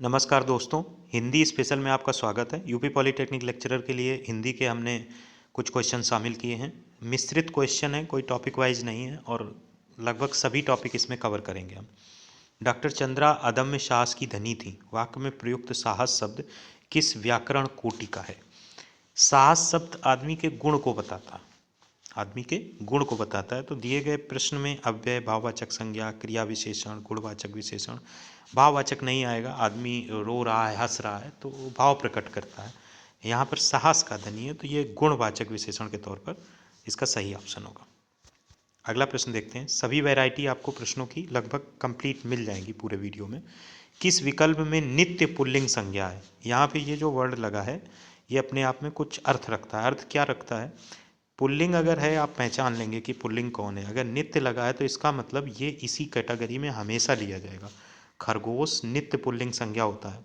नमस्कार दोस्तों, हिंदी स्पेशल में आपका स्वागत है। यूपी पॉलिटेक्निक लेक्चरर के लिए हिंदी के हमने कुछ क्वेश्चन शामिल किए हैं। मिश्रित क्वेश्चन है, कोई टॉपिक वाइज नहीं है और लगभग सभी टॉपिक इसमें कवर करेंगे हम। डॉक्टर चंद्रा अदम्य साहस की धनी थी। वाक्य में प्रयुक्त साहस शब्द किस व्याकरण कोटि का है? साहस शब्द आदमी के गुण को बताता है, आदमी के गुण को बताता है। तो दिए गए प्रश्न में अव्यय, भाववाचक संज्ञा, क्रिया विशेषण, गुणवाचक विशेषण, भाववाचक नहीं आएगा। आदमी रो रहा है, हंस रहा है तो वो भाव प्रकट करता है। यहाँ पर साहस का धनी है तो ये गुणवाचक विशेषण के तौर पर इसका सही ऑप्शन होगा। अगला प्रश्न देखते हैं। सभी वैरायटी आपको प्रश्नों की लगभग कंप्लीट मिल जाएंगी पूरे वीडियो में। किस विकल्प में नित्य पुल्लिंग संज्ञा है? यहाँ पे ये जो वर्ड लगा है ये अपने आप में कुछ अर्थ रखता है। अर्थ क्या रखता है? पुल्लिंग अगर है आप पहचान लेंगे कि पुल्लिंग कौन है। अगर नित्य लगा है तो इसका मतलब ये इसी कैटेगरी में हमेशा लिया जाएगा। खरगोश नित्य पुल्लिंग संज्ञा होता है।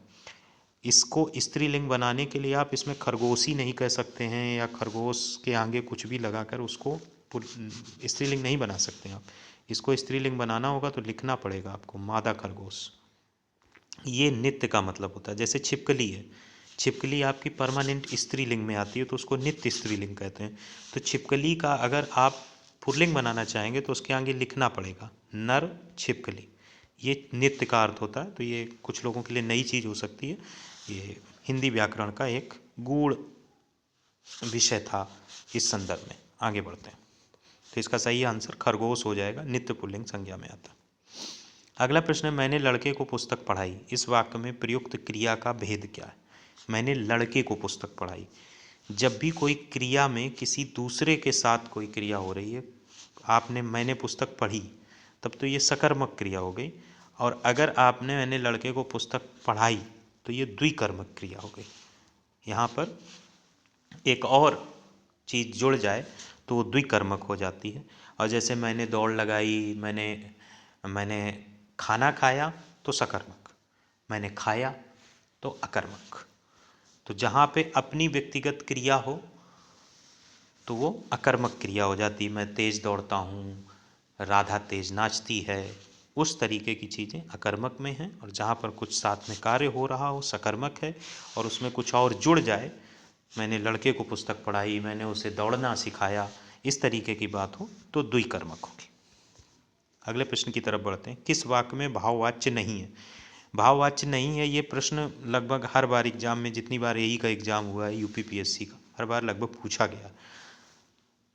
इसको स्त्रीलिंग बनाने के लिए आप इसमें खरगोशी नहीं कह सकते हैं या खरगोश के आगे कुछ भी लगाकर उसको स्त्रीलिंग नहीं बना सकते हैं आप। इसको स्त्रीलिंग बनाना होगा तो लिखना पड़ेगा आपको मादा खरगोश। ये नित्य का मतलब होता है। जैसे छिपकली है, छिपकली आपकी परमानेंट स्त्रीलिंग में आती है तो उसको नित्य स्त्रीलिंग कहते हैं। तो छिपकली का अगर आप पुल्लिंग बनाना चाहेंगे तो उसके आगे लिखना पड़ेगा नर छिपकली। ये नित्य का अर्थ होता है। तो ये कुछ लोगों के लिए नई चीज़ हो सकती है। ये हिंदी व्याकरण का एक गूढ़ विषय था इस संदर्भ में। आगे बढ़ते हैं। तो इसका सही आंसर खरगोश हो जाएगा, नित्य पुल्लिंग संज्ञा में आता है। अगला प्रश्न है, मैंने लड़के को पुस्तक पढ़ाई। इस वाक्य में प्रयुक्त क्रिया का भेद क्या है? मैंने लड़के को पुस्तक पढ़ाई। जब भी कोई क्रिया में किसी दूसरे के साथ कोई क्रिया हो रही है, आपने मैंने पुस्तक पढ़ी, तब तो ये सकर्मक क्रिया हो गई। और अगर आपने मैंने लड़के को पुस्तक पढ़ाई तो ये द्विकर्मक क्रिया हो गई। यहाँ पर एक और चीज़ जुड़ जाए तो वो द्विकर्मक हो जाती है। और जैसे मैंने दौड़ लगाई, मैंने खाना खाया तो सकर्मक, मैंने खाया तो अकर्मक। तो जहाँ पे अपनी व्यक्तिगत क्रिया हो तो वो अकर्मक क्रिया हो जाती। मैं तेज़ दौड़ता हूँ, राधा तेज़ नाचती है, उस तरीके की चीज़ें अकर्मक में हैं। और जहाँ पर कुछ साथ में कार्य हो रहा हो सकर्मक है और उसमें कुछ और जुड़ जाए, मैंने लड़के को पुस्तक पढ़ाई, मैंने उसे दौड़ना सिखाया, इस तरीके की बात हो तो द्विकर्मक होगी। अगले प्रश्न की तरफ बढ़ते हैं। किस वाक्य में भाववाच्य नहीं है? भाववाच्य नहीं है, ये प्रश्न लगभग हर बार एग्जाम में, जितनी बार यही का एग्जाम हुआ है यूपीपीएससी का, हर बार लगभग पूछा गया।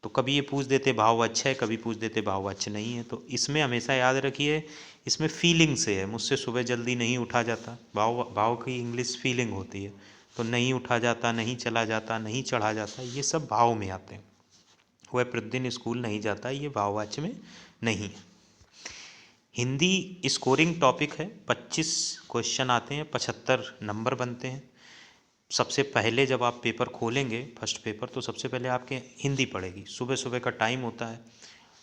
तो कभी ये पूछ देते भाववाच्य है, कभी पूछ देते भाववाच्य नहीं है। तो इसमें हमेशा याद रखिए, इसमें फीलिंग से है। मुझसे सुबह जल्दी नहीं उठा जाता, भाव की इंग्लिश फीलिंग होती है। तो नहीं उठा जाता, नहीं चला जाता, नहीं चढ़ा जाता, ये सब भाव में आते हैं। वह प्रतिदिन स्कूल नहीं जाता, ये भाववाच्य में नहीं है। हिंदी स्कोरिंग टॉपिक है। 25 क्वेश्चन आते हैं, 75 नंबर बनते हैं। सबसे पहले जब आप पेपर खोलेंगे फर्स्ट पेपर, तो सबसे पहले आपके हिंदी पड़ेगी। सुबह सुबह का टाइम होता है,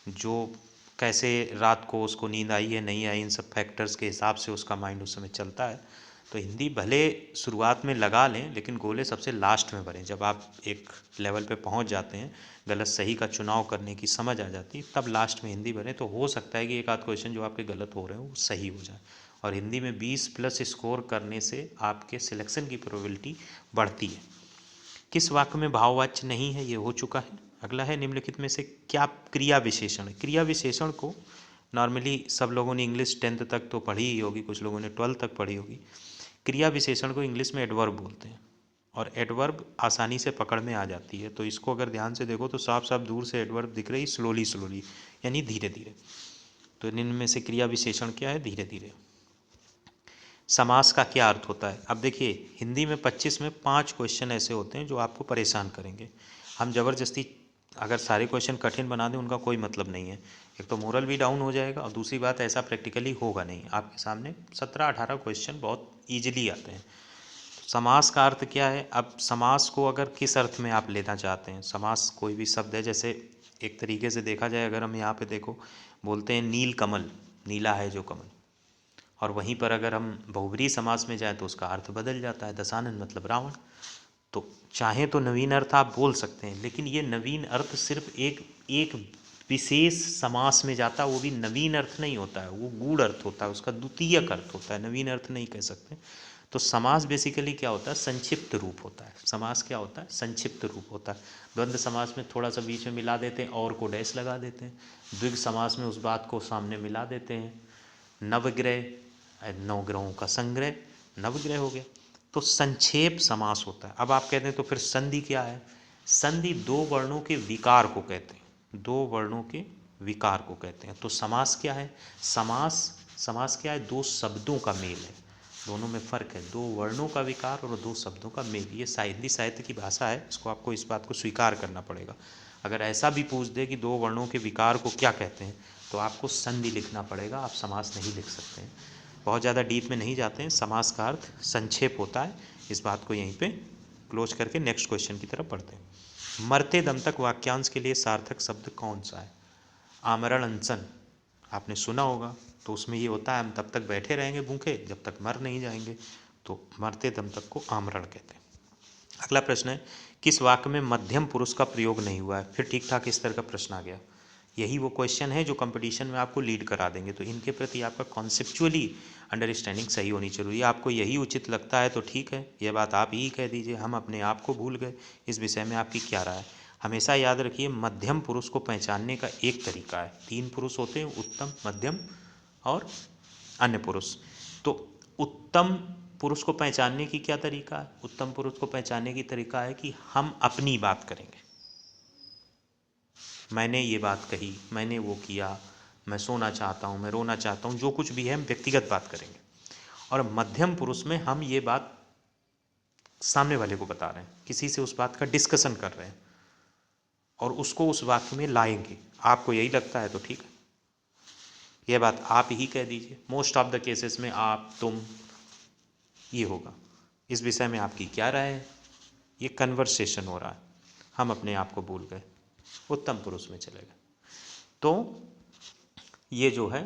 जो कैसे रात को उसको नींद आई है नहीं आई, इन सब फैक्टर्स के हिसाब से उसका माइंड उस समय चलता है। तो हिंदी भले शुरुआत में लगा लें, लेकिन गोले सबसे लास्ट में भरें। जब आप एक लेवल पे पहुंच जाते हैं, गलत सही का चुनाव करने की समझ आ जाती है, तब लास्ट में हिंदी भरें। तो हो सकता है कि एक आध क्वेश्चन जो आपके गलत हो रहे हो वो सही हो जाए। और हिंदी में 20+ स्कोर करने से आपके सिलेक्शन की प्रोबेबिलिटी बढ़ती है। किस वाक्य में भाववाच्य नहीं है? ये हो चुका है। अगला है, निम्नलिखित में से क्या क्रिया विशेषण? क्रिया विशेषण को नॉर्मली सब लोगों ने इंग्लिश 10th तक तो पढ़ी ही होगी, कुछ लोगों ने 12th तक पढ़ी होगी। क्रिया विशेषण को इंग्लिश में एडवर्ब बोलते हैं और एडवर्ब आसानी से पकड़ में आ जाती है। तो इसको अगर ध्यान से देखो तो साफ साफ दूर से एडवर्ब दिख रही, स्लोली स्लोली, यानी धीरे धीरे। तो निम्न में से क्रिया विशेषण क्या है? धीरे धीरे। समास का क्या अर्थ होता है? अब देखिए, हिंदी में 25 में 5 क्वेश्चन ऐसे होते हैं जो आपको परेशान करेंगे। हम ज़बरदस्ती अगर सारे क्वेश्चन कठिन बना दें, उनका कोई मतलब नहीं है। एक तो मोरल भी डाउन हो जाएगा और दूसरी बात, ऐसा प्रैक्टिकली होगा नहीं। आपके सामने 17-18 क्वेश्चन बहुत ईजिली आते हैं। समास का अर्थ क्या है? अब समास को अगर किस अर्थ में आप लेना चाहते हैं, समास कोई भी शब्द है, जैसे एक तरीके से देखा जाए, अगर हम यहाँ पे देखो, बोलते हैं नील कमल, नीला है जो कमल। और वहीं पर अगर हम बहुब्रीहि समास में जाएं तो उसका अर्थ बदल जाता है, दशानन मतलब रावण। तो चाहे तो नवीन अर्थ आप बोल सकते हैं, लेकिन ये नवीन अर्थ सिर्फ एक एक विशेष समास में जाता है वो भी नवीन अर्थ नहीं होता है, वो गूढ़ अर्थ होता है, उसका द्वितीयक अर्थ होता है, नवीन अर्थ नहीं कह सकते। तो समास बेसिकली क्या होता है, संक्षिप्त रूप होता है। समास क्या होता है, संक्षिप्त रूप होता है। द्वंद्व समास में थोड़ा सा बीच में मिला देते हैं और को डैश लगा देते हैं। द्विग समास में उस बात को सामने मिला देते हैं। नवग्रह, 9 ग्रहों का संग्रह नवग्रह हो गया। तो संक्षेप समास होता है। अब आप कहते हैं तो फिर संधि क्या है? संधि 2 वर्णों के विकार को कहते हैं, 2 वर्णों के विकार को कहते हैं। तो समास क्या है? समास क्या है? 2 शब्दों का मेल है, दोनों में फ़र्क है। 2 वर्णों का विकार और 2 शब्दों का मेल, ये हिंदी साहित्य की भाषा है, इसको आपको इस बात को स्वीकार करना पड़ेगा। अगर ऐसा भी पूछ दे कि 2 वर्णों के विकार को क्या कहते हैं, तो आपको संधि लिखना पड़ेगा, आप समास नहीं लिख सकते हैं। बहुत ज़्यादा डीप में नहीं जाते हैं। समास का अर्थ संक्षेप होता है। इस बात को यहीं पे क्लोज करके नेक्स्ट क्वेश्चन की तरफ बढ़ते हैं। मरते दम तक वाक्यांश के लिए सार्थक शब्द कौन सा है? आमरण अनशन आपने सुना होगा, तो उसमें ये होता है हम तब तक बैठे रहेंगे भूखे जब तक मर नहीं जाएंगे, तो मरते दम तक को आमरण कहते हैं। अगला प्रश्न है, किस वाक्य में मध्यम पुरुष का प्रयोग नहीं हुआ है? फिर ठीक ठाक इस तरह का प्रश्न आ गया। यही वो क्वेश्चन है जो कंपटीशन में आपको लीड करा देंगे, तो इनके प्रति आपका कॉन्सेप्चुअली अंडरस्टैंडिंग सही होनी चाहिए। आपको यही उचित लगता है तो ठीक है, यह बात आप ही कह दीजिए, हम अपने आप को भूल गए। इस विषय में आपकी क्या राय है? हमेशा याद रखिए, मध्यम पुरुष को पहचानने का एक तरीका है। 3 पुरुष होते हैं, उत्तम, मध्यम और अन्य पुरुष। तो उत्तम पुरुष को पहचानने की क्या तरीका है? उत्तम पुरुष को पहचानने की तरीका है कि हम अपनी बात करेंगे। मैंने ये बात कही, मैंने वो किया, मैं सोना चाहता हूँ, मैं रोना चाहता हूँ, जो कुछ भी है हम व्यक्तिगत बात करेंगे। और मध्यम पुरुष में हम ये बात सामने वाले को बता रहे हैं, किसी से उस बात का डिस्कशन कर रहे हैं और उसको उस वाक्य में लाएंगे। आपको यही लगता है तो ठीक है, यह बात आप ही कह दीजिए। मोस्ट ऑफ द केसेस में आप, तुम, ये होगा। इस विषय में आपकी क्या राय है? ये कन्वर्सेशन हो रहा है, हम अपने आप को भूल गए, उत्तम पुरुष में चले गए। तो ये जो है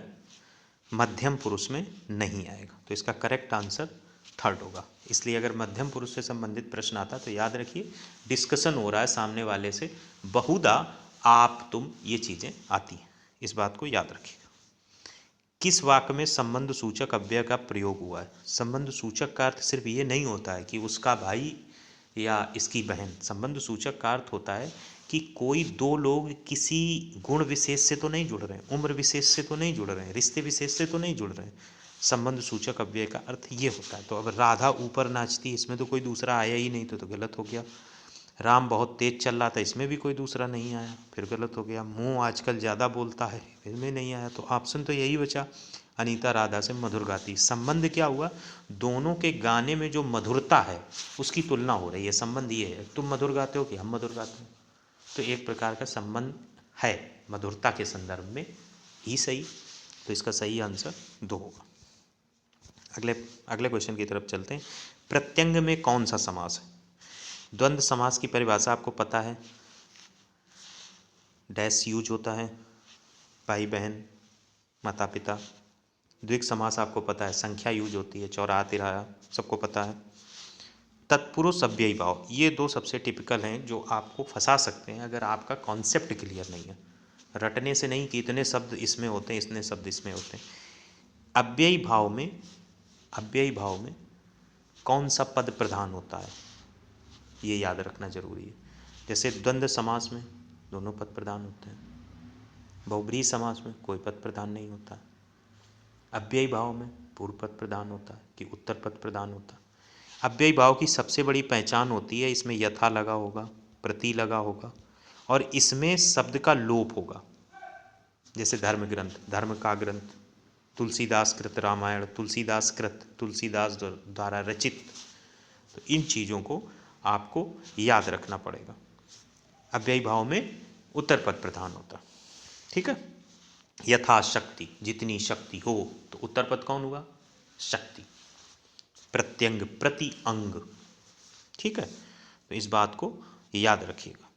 मध्यम पुरुष में नहीं आएगा, तो इसका करेक्ट आंसर थर्ड होगा। इसलिए अगर मध्यम पुरुष से संबंधित प्रश्न आता तो याद रखिए, डिस्कशन हो रहा है सामने वाले से, बहुधा आप, तुम, ये चीज़ें आती हैं, इस बात को याद रखिएगा। किस वाक्य में संबंध सूचक अव्यय का प्रयोग हुआ है? संबंध सूचक का अर्थ सिर्फ ये नहीं होता है कि उसका भाई या इसकी बहन। संबंध सूचक का अर्थ होता है कि कोई 2 लोग किसी गुण विशेष से तो नहीं जुड़ रहे हैं, उम्र विशेष से तो नहीं जुड़ रहे हैं, रिश्ते विशेष से तो नहीं जुड़ रहे हैं। संबंध सूचक अव्यय का अर्थ ये होता है। तो अब राधा ऊपर नाचती, इसमें तो कोई दूसरा आया ही नहीं, तो गलत हो गया। राम बहुत तेज चल रहा था, इसमें भी कोई दूसरा नहीं आया, फिर गलत हो गया। मुँह आजकल ज़्यादा बोलता है, इसमें नहीं आया, तो ऑप्शन तो यही बचा, अनीता राधा से मधुर गाती। संबंध क्या हुआ? दोनों के गाने में जो मधुरता है उसकी तुलना हो रही है। संबंध ये है, तुम मधुर गाते हो कि हम मधुर गाते हैं, तो एक प्रकार का संबंध है मधुरता के संदर्भ में ही सही। तो इसका सही आंसर 2 होगा। अगले क्वेश्चन की तरफ चलते हैं। प्रत्यंग में कौन सा समास है? द्वंद्व समास की परिभाषा आपको पता है, डैश यूज होता है, भाई बहन, माता पिता। द्विग समास आपको पता है, संख्या यूज होती है, चौराहा तिराहा, सबको पता है। तत्पुरुष अव्ययी भाव, ये 2 सबसे टिपिकल हैं जो आपको फंसा सकते हैं अगर आपका कॉन्सेप्ट क्लियर नहीं है। रटने से नहीं कि इतने शब्द इसमें होते हैं, इतने शब्द इसमें होते हैं। अव्ययी भाव में कौन सा पद प्रधान होता है, ये याद रखना जरूरी है। जैसे द्वंद्व समास में दोनों पद प्रधान होते हैं, बहुब्रीहि समास में कोई पद प्रधान नहीं होता। अव्ययी भाव में पूर्व पद प्रधान होता है कि उत्तर पद प्रधान होता है। अव्ययी भाव की सबसे बड़ी पहचान होती है, इसमें यथा लगा होगा, प्रति लगा होगा और इसमें शब्द का लोप होगा। जैसे धर्म ग्रंथ, धर्म का ग्रंथ, तुलसीदास कृत रामायण, तुलसीदास कृत, तुलसीदास द्वारा रचित। तो इन चीज़ों को आपको याद रखना पड़ेगा। अव्ययी भाव में उत्तर पद प्रधान होता, ठीक है। यथाशक्ति, जितनी शक्ति हो, तो उत्तर पद कौन हुआ? शक्ति। प्रत्यंग, प्रति अंग, ठीक है। तो इस बात को याद रखिएगा।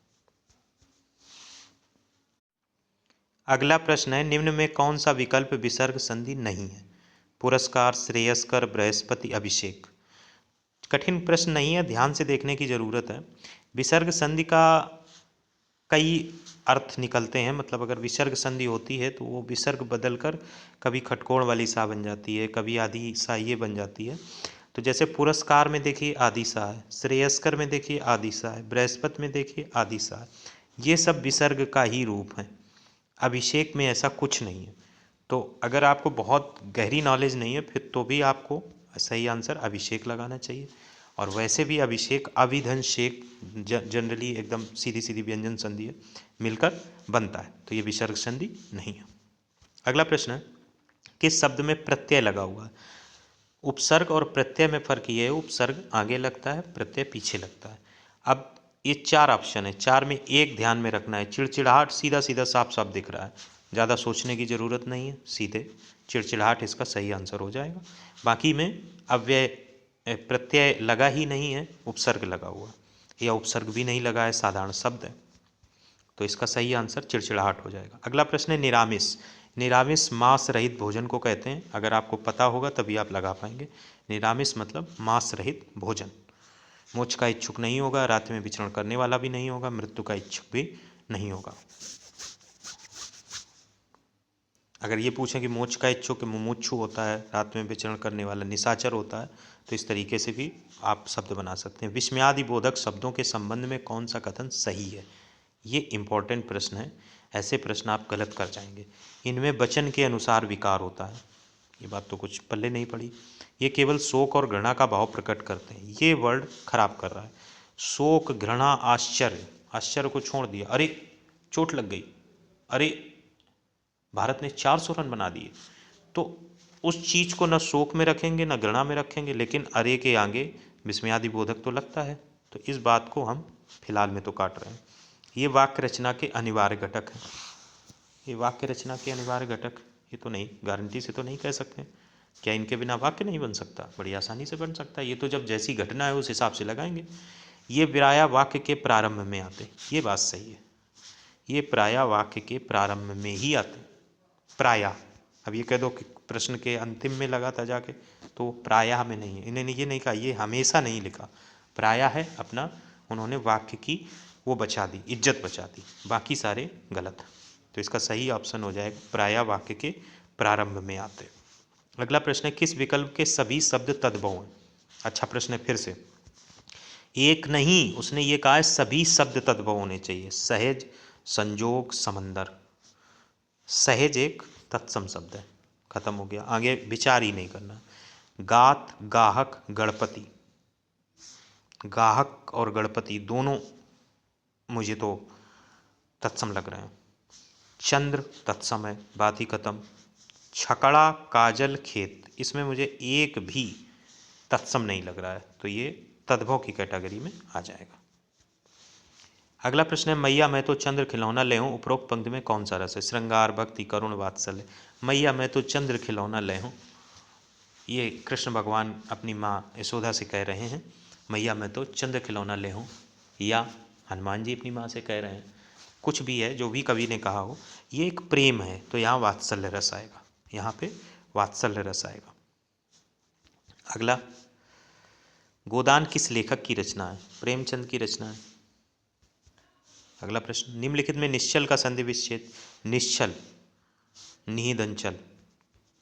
अगला प्रश्न है, निम्न में कौन सा विकल्प विसर्ग संधि नहीं है? पुरस्कार, श्रेयस्कर, बृहस्पति, अभिषेक। कठिन प्रश्न नहीं है, ध्यान से देखने की जरूरत है। विसर्ग संधि का कई अर्थ निकलते हैं, मतलब अगर विसर्ग संधि होती है तो वो विसर्ग बदलकर कभी खटकोण वाली सा बन जाती है, कभी आदि सा ये बन जाती है। तो जैसे पुरस्कार में देखिए आदि सा है, श्रेयस्कर में देखिए आदि सा है, बृहस्पति में देखिए आदि सा है, ये सब विसर्ग का ही रूप है। अभिषेक में ऐसा कुछ नहीं है। तो अगर आपको बहुत गहरी नॉलेज नहीं है फिर तो भी आपको सही आंसर अभिषेक लगाना चाहिए। और वैसे भी अभिषेक अभिधनषेक जनरली एकदम सीधी सीधी व्यंजन संधि है, मिलकर बनता है, तो ये विसर्ग संधि नहीं है। अगला प्रश्न है, किस शब्द में प्रत्यय लगा हुआ है? उपसर्ग और प्रत्यय में फर्क ये है, उपसर्ग आगे लगता है, प्रत्यय पीछे लगता है। अब ये चार ऑप्शन है, चार में एक ध्यान में रखना है। चिड़चिड़ाहट सीधा सीधा साफ साफ दिख रहा है, ज़्यादा सोचने की ज़रूरत नहीं है, सीधे चिड़चिड़ाहट इसका सही आंसर हो जाएगा। बाकी में अव्यय प्रत्यय लगा ही नहीं है, उपसर्ग लगा हुआ, या उपसर्ग भी नहीं लगा है, साधारण शब्द है, तो इसका सही आंसर चिड़चिड़ाहट हो जाएगा। अगला प्रश्न है निरामिष। निरामिष मांस रहित भोजन को कहते हैं, अगर आपको पता होगा तभी आप लगा पाएंगे। निरामिष मतलब मांस रहित भोजन। मोक्ष का इच्छुक नहीं होगा, रात्रि में विचरण करने वाला भी नहीं होगा, मृत्यु का इच्छुक भी नहीं होगा। अगर ये पूछें कि मोक्ष का इच्छुक मुमुक्षु होता है, रात में विचरण करने वाला निशाचर होता है, तो इस तरीके से भी आप शब्द बना सकते हैं। विस्मयादि बोधक शब्दों के संबंध में कौन सा कथन सही है? ये इंपॉर्टेंट प्रश्न है, ऐसे प्रश्न आप गलत कर जाएंगे। इनमें वचन के अनुसार विकार होता है, ये बात तो कुछ पल्ले नहीं पड़ी। ये केवल शोक और घृणा का भाव प्रकट करते हैं, ये वर्ड खराब कर रहा है। शोक, घृणा, आश्चर्य, आश्चर्य को छोड़ दिया, अरे चोट लग गई, अरे भारत ने 400 रन बना दिए, तो उस चीज़ को न शोक में रखेंगे न घृणा में रखेंगे, लेकिन अरे के आगे विस्मयादि बोधक तो लगता है, तो इस बात को हम फिलहाल में तो काट रहे हैं। ये वाक्य रचना के अनिवार्य घटक हैं, ये वाक्य रचना के अनिवार्य घटक, ये तो नहीं, गारंटी से तो नहीं कह सकते। क्या इनके बिना वाक्य नहीं बन सकता? बड़ी आसानी से बन सकता है, ये तो जब जैसी घटना है उस हिसाब से लगाएंगे। ये प्रायः वाक्य के प्रारंभ में आते, ये बात सही है, ये प्रायः वाक्य के प्रारंभ में ही आते, प्रायः। अब ये कह दो कि प्रश्न के अंतिम में लगा था जाके, तो प्रायः में नहीं है, इन्होंने ये नहीं कहा, ये हमेशा नहीं लिखा, प्रायः है अपना, उन्होंने वाक्य की वो बचा दी, इज्जत बचा दी, बाकी सारे गलत। तो इसका सही ऑप्शन हो जाएगा प्रायः वाक्य के प्रारंभ में आते। अगला प्रश्न है, किस विकल्प के सभी शब्द तद्भव हैं? अच्छा प्रश्न है फिर से, एक नहीं, उसने ये कहा है सभी शब्द तद्भव होने चाहिए। सहज, संजोग, समंदर। सहज एक तत्सम शब्द है, खत्म हो गया, आगे विचार ही नहीं करना। गात, गाहक, गणपति, गाहक और गणपति दोनों मुझे तो तत्सम लग रहे हैं। चंद्र तत्सम है, बात ही खत्म। छकड़ा, काजल, खेत, इसमें मुझे एक भी तत्सम नहीं लग रहा है, तो ये तद्भव की कैटेगरी में आ जाएगा। अगला प्रश्न है, मैया मैं तो चंद्र खिलौना ले हूँ, उपरोक्त पंक्ति में कौन सा रस है? श्रृंगार, भक्ति, करुण, वात्सल्य। मैया मैं तो चंद्र खिलौना ले हूँ, ये कृष्ण भगवान अपनी माँ यशोदा से कह रहे हैं, मैया मैं तो चंद्र खिलौना ले हूँ, या हनुमान जी अपनी माँ से कह रहे हैं, कुछ भी है, जो भी कवि ने कहा हो, ये एक प्रेम है, तो यहाँ वात्सल्य रस आएगा, यहाँ पे वात्सल्य रस आएगा। अगला, गोदान किस लेखक की रचना है? प्रेमचंद की रचना है। अगला प्रश्न, निम्नलिखित में निश्चल का संधि विच्छेद? निश्चल, निहिदंचल,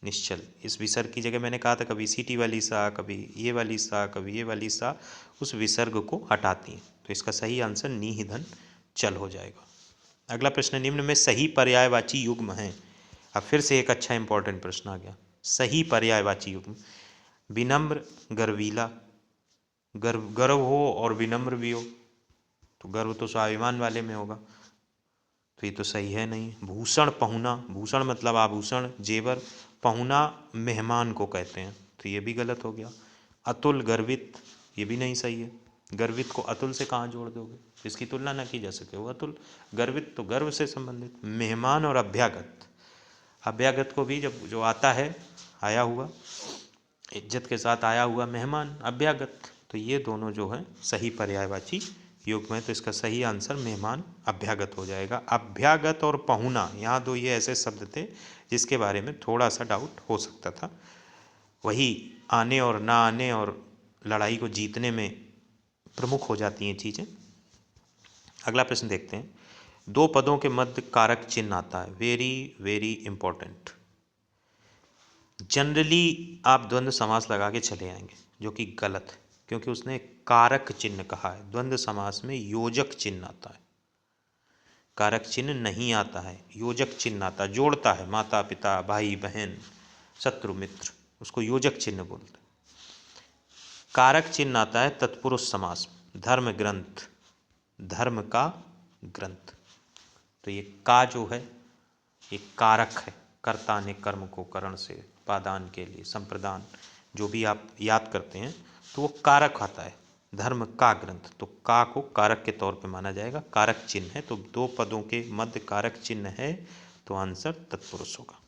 निश्चल, इस विसर्ग की जगह मैंने कहा था कभी सीटी वाली सा, कभी ये वाली सा, कभी ये वाली सा, उस विसर्ग को हटाती हैं, तो इसका सही आंसर निहिधन चल हो जाएगा। अगला प्रश्न, निम्न में सही पर्यायवाची युग्म है? अब फिर से एक अच्छा इंपॉर्टेंट प्रश्न आ गया, सही पर्यायवाची युग्म। विनम्र, गर्वीला, गर्व हो और विनम्र भी हो, तो गर्व तो स्वाभिमान वाले में होगा, तो ये तो सही है नहीं। भूषण, पहुना, भूषण मतलब आभूषण, जेवर, पहुना मेहमान को कहते हैं, तो ये भी गलत हो गया। अतुल, गर्वित, ये भी नहीं सही है, गर्वित को अतुल से कहाँ जोड़ दोगे, इसकी तुलना ना की जा सके, वो अतुल, गर्वित तो गर्व से संबंधित। मेहमान और अभ्यागत, अभ्यागत को भी जब जो आता है, आया हुआ, इज्जत के साथ आया हुआ मेहमान, अभ्यागत, तो ये दोनों जो है सही पर्यायवाची युग्म है, तो इसका सही आंसर मेहमान अभ्यागत हो जाएगा। अभ्यागत और पहुना, यहाँ दो ये ऐसे शब्द थे जिसके बारे में थोड़ा सा डाउट हो सकता था, वही आने और ना आने और लड़ाई को जीतने में प्रमुख हो जाती हैं चीज़ें। अगला प्रश्न देखते हैं, दो पदों के मध्य कारक चिन्ह आता है, वेरी वेरी इंपॉर्टेंट। जनरली आप द्वंद्व समास लगा के चले आएंगे, जो कि गलत है, क्योंकि उसने कारक चिन्ह कहा है। द्वंद्व समास में योजक चिन्ह आता है, कारक चिन्ह नहीं आता है, योजक चिन्ह आता है, जोड़ता है माता पिता भाई बहन शत्रु मित्र, उसको योजक चिन्ह बोलते हैं। कारक चिन्ह आता है तत्पुरुष समास, धर्म ग्रंथ, धर्म का ग्रंथ। तो ये का जो है ये कारक है, कर्ता ने कर्म को करण से पादान के लिए संप्रदान जो भी आप याद करते हैं तो वो कारक आता है, धर्म का ग्रंथ। तो का को कारक के तौर पे माना जाएगा, कारक चिन्ह है। तो दो पदों के मध्य कारक चिन्ह है तो आंसर तत्पुरुष होगा।